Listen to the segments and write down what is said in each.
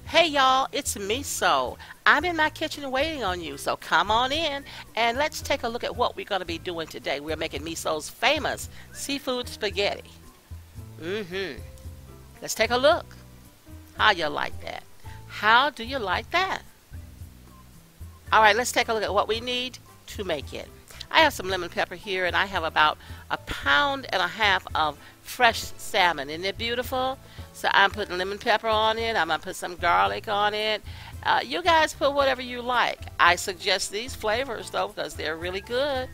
Hey y'all, it's Meso. I'm in my kitchen waiting on you, so come on in and let's take a look at what we're going to be doing today. We're making Meso's famous seafood spaghetti. Mm-hmm. Let's take a look. How you like that? How do you like that? All right, let's take a look at what we need to make it. I have some lemon pepper here, and I have about 1.5 pounds of fresh salmon. Isn't it beautiful? So I'm putting lemon pepper on it. I'm going to put some garlic on it. You guys put whatever you like. I suggest these flavors, though, because they're really good.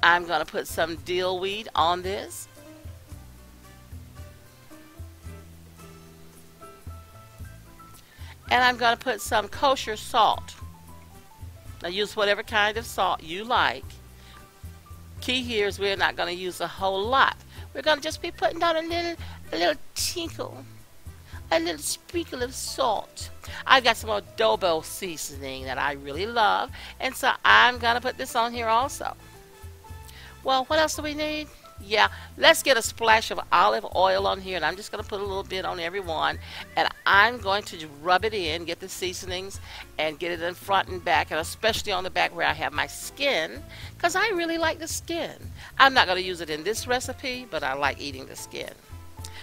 I'm going to put some dill weed on this. And I'm going to put some kosher salt. Now use whatever kind of salt you like. Key here is we're not going to use a whole lot. We're going to just be putting down a little tinkle, a little sprinkle of salt. I've got some Adobo Seasoning that I really love, and so I'm going to put this on here also. Well, what else do we need? Yeah, let's get a splash of olive oil on here, and I'm just going to put a little bit on every one, and I'm going to rub it in, get the seasonings, and get it in front and back, and especially on the back where I have my skin, because I really like the skin. I'm not going to use it in this recipe, but I like eating the skin.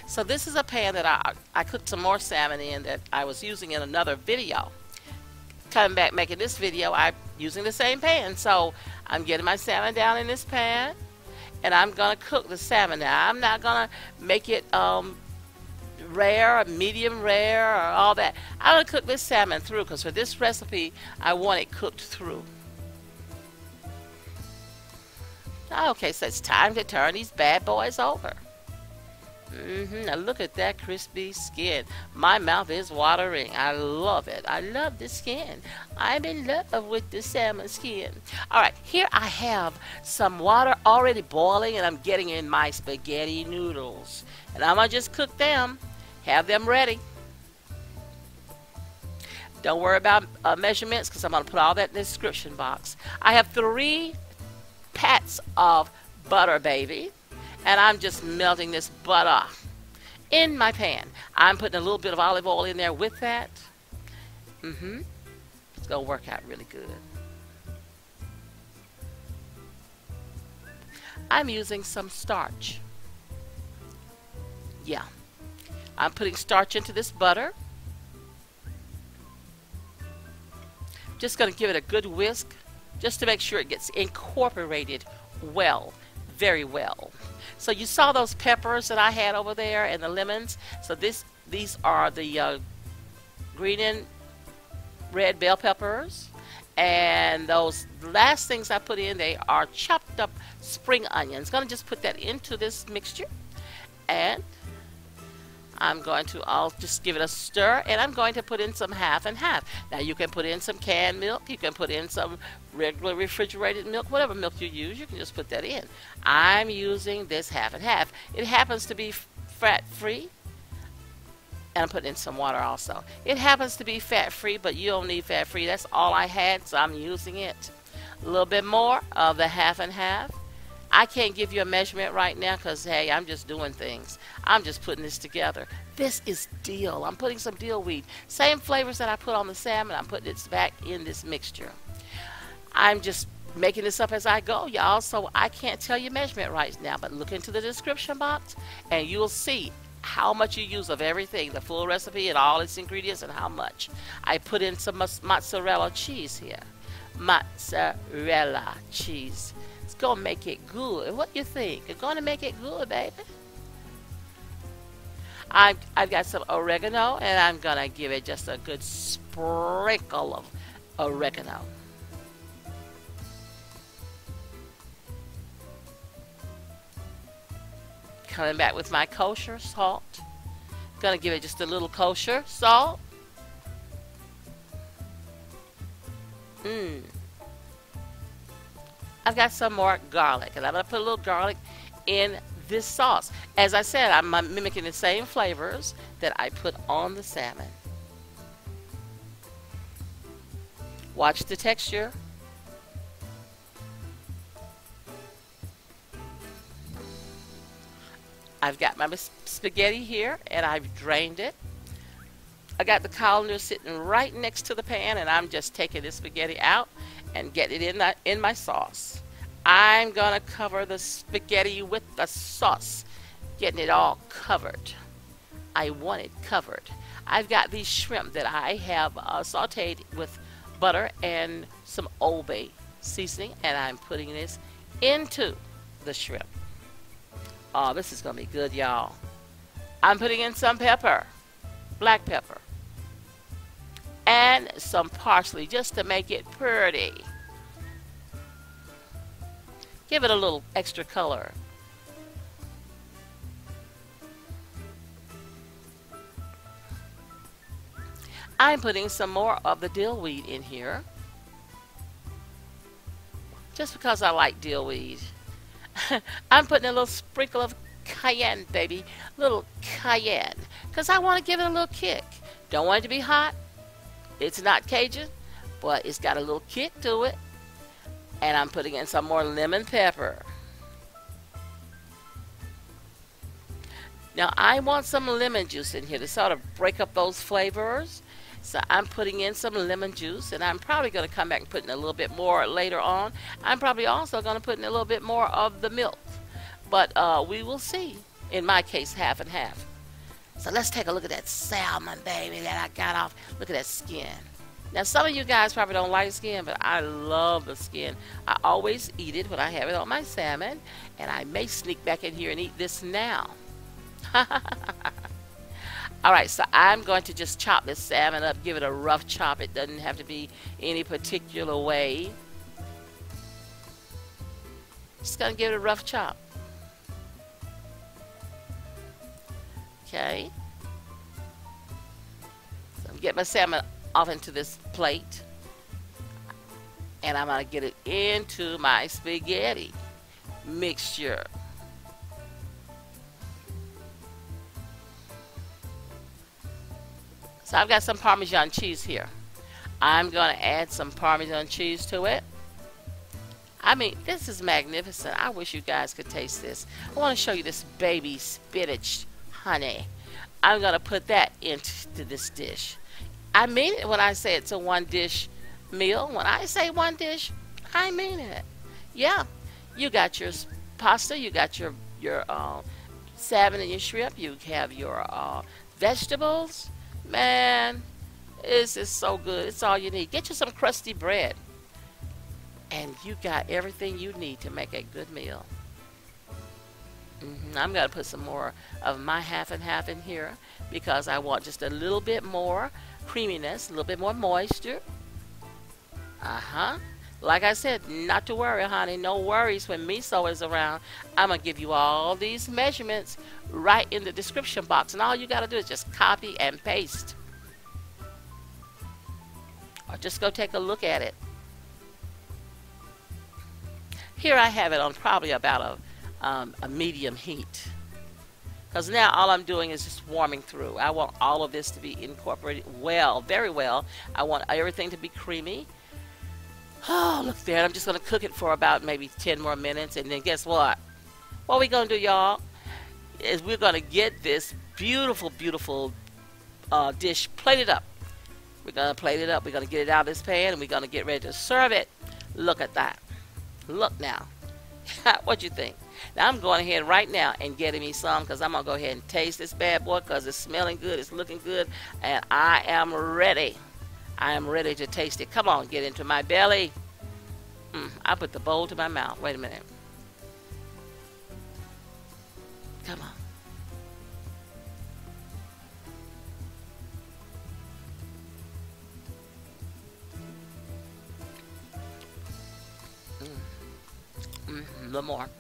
So this is a pan that I cooked some more salmon in that I was using in another video. Coming back making this video, I'm using the same pan, so I'm getting my salmon down in this pan. And I'm going to cook the salmon now. I'm not going to make it rare or medium rare or all that. I'm going to cook this salmon through because for this recipe, I want it cooked through. Okay, so it's time to turn these bad boys over. Now look at that crispy skin. My mouth is watering. I love it. I love the skin. I'm in love with the salmon skin. All right, here I have some water already boiling, and I'm getting in my spaghetti noodles. And I'm going to just cook them. Have them ready. Don't worry about measurements because I'm going to put all that in the description box. I have 3 pats of butter, baby. And I'm just melting this butter in my pan. I'm putting a little bit of olive oil in there with that. It's going to work out really good. I'm using some starch. Yeah. I'm putting starch into this butter. Just going to give it a good whisk just to make sure it gets incorporated well, very well. So you saw those peppers that I had over there and the lemons. So these are the green and red bell peppers. And those last things I put in, they are chopped up spring onions. Going to just put that into this mixture. And I'm going to just give it a stir, and I'm going to put in some half and half. Now you can put in some canned milk, you can put in some regular refrigerated milk, whatever milk you use, you can just put that in. I'm using this half and half. It happens to be fat-free, and I'm putting in some water also. It happens to be fat-free, but you don't need fat-free. That's all I had, so I'm using it. A little bit more of the half and half. I can't give you a measurement right now because, hey, I'm just doing things. I'm just putting this together. This is dill. I'm putting some dill weed. Same flavors that I put on the salmon, I'm putting it back in this mixture. I'm just making this up as I go, y'all, so I can't tell you measurement right now, but look into the description box and you'll see how much you use of everything, the full recipe and all its ingredients and how much. I put in some mozzarella cheese here. Mozzarella cheese. It's going to make it good. What do you think? It's going to make it good, baby. I've got some oregano, and I'm going to give it just a good sprinkle of oregano. Coming back with my kosher salt. Going to give it just a little kosher salt. I've got some more garlic, and I'm going to put a little garlic in this sauce. As I said, I'm mimicking the same flavors that I put on the salmon. Watch the texture. I've got my spaghetti here, and I've drained it. I got the colander sitting right next to the pan, and I'm just taking this spaghetti out and getting it in my sauce. I'm gonna cover the spaghetti with the sauce, getting it all covered. I want it covered. I've got these shrimp that I have sauteed with butter and some Old Bay seasoning, and I'm putting this into the shrimp. Oh, this is gonna be good, y'all. I'm putting in some pepper, black pepper, and some parsley just to make it pretty. Give it a little extra color. I'm putting some more of the dill weed in here, just because I like dill weed. I'm putting a little sprinkle of cayenne, baby, little cayenne, because I want to give it a little kick. Don't want it to be hot. It's not Cajun, but it's got a little kick to it. And I'm putting in some more lemon pepper. Now I want some lemon juice in here to sort of break up those flavors. So I'm putting in some lemon juice, and I'm probably going to come back and put in a little bit more later on. I'm probably also going to put in a little bit more of the milk. But we will see. In my case, half and half. So let's take a look at that salmon, baby, that I got off. Look at that skin. Now, some of you guys probably don't like skin, but I love the skin. I always eat it when I have it on my salmon, and I may sneak back in here and eat this now. All right, so I'm going to just chop this salmon up, give it a rough chop. It doesn't have to be any particular way. Just going to give it a rough chop. Okay. So I'm get my salmon off into this plate, and I'm going to get it into my spaghetti mixture. So I've got some Parmesan cheese here. I'm going to add some Parmesan cheese to it. I mean, this is magnificent. I wish you guys could taste this. I want to show you this baby spinach honey. I'm going to put that into this dish. I mean it when I say it's a one dish meal. When I say one dish, I mean it. Yeah, you got your pasta, you got your salmon and your shrimp, you have your vegetables. Man, this is so good. It's all you need. Get you some crusty bread, and you got everything you need to make a good meal. I'm going to put some more of my half and half in here because I want just a little bit more creaminess, a little bit more moisture. Like I said, not to worry, honey. No worries when Meso is around. I'm going to give you all these measurements right in the description box. And all you got to do is just copy and paste. Or just go take a look at it. Here I have it on probably about a medium heat. Because now all I'm doing is just warming through. I want all of this to be incorporated well, very well. I want everything to be creamy. Oh, look there. I'm just going to cook it for about maybe 10 more minutes. And then guess what? What we going to do, y'all, is we're going to get this beautiful, beautiful dish plated up. We're going to plate it up. We're going to get it out of this pan, and we're going to get ready to serve it. Look at that. Look now. What you think? Now, I'm going ahead right now and getting me some because I'm going to go ahead and taste this bad boy because it's smelling good. It's looking good. And I am ready. I am ready to taste it. Come on, get into my belly. I put the bowl to my mouth. Wait a minute. Come on. A little more.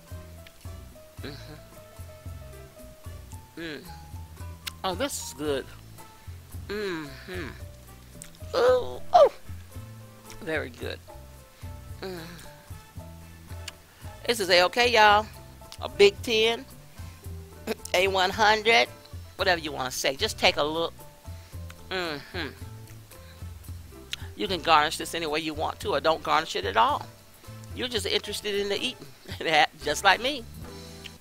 Oh, this is good. Oh, very good. This is A-OK, y'all. A Big 10, A100, whatever you want to say. Just take a look. You can garnish this any way you want to, or don't garnish it at all. You're just interested in the eating, just like me.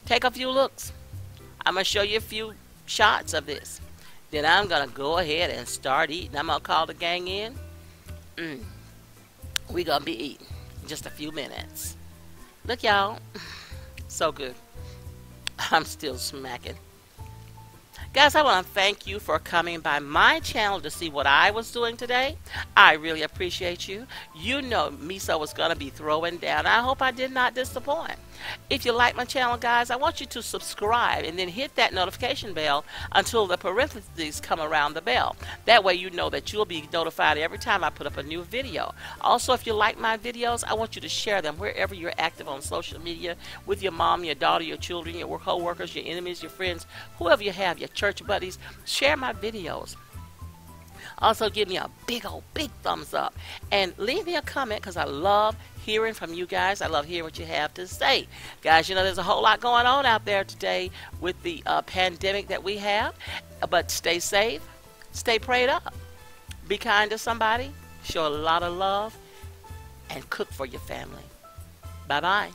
Take a few looks. I'm going to show you a few shots of this. Then I'm going to go ahead and start eating. I'm going to call the gang in. We're going to be eating in just a few minutes. Look, y'all. So good. I'm still smacking. Guys, I want to thank you for coming by my channel to see what I was doing today. I really appreciate you. You know Meso was going to be throwing down. I hope I did not disappoint. If you like my channel, guys, I want you to subscribe and then hit that notification bell until the parentheses come around the bell. That way you know that you'll be notified every time I put up a new video. Also, if you like my videos, I want you to share them wherever you're active on social media with your mom, your daughter, your children, your co-workers, your enemies, your friends, whoever you have, your church buddies. Share my videos. Also, give me a big thumbs up and leave me a comment, because I love hearing from you guys. I love hearing what you have to say. Guys, you know there's a whole lot going on out there today with the pandemic that we have. But stay safe, stay prayed up, be kind to somebody, show a lot of love, and cook for your family. Bye-bye.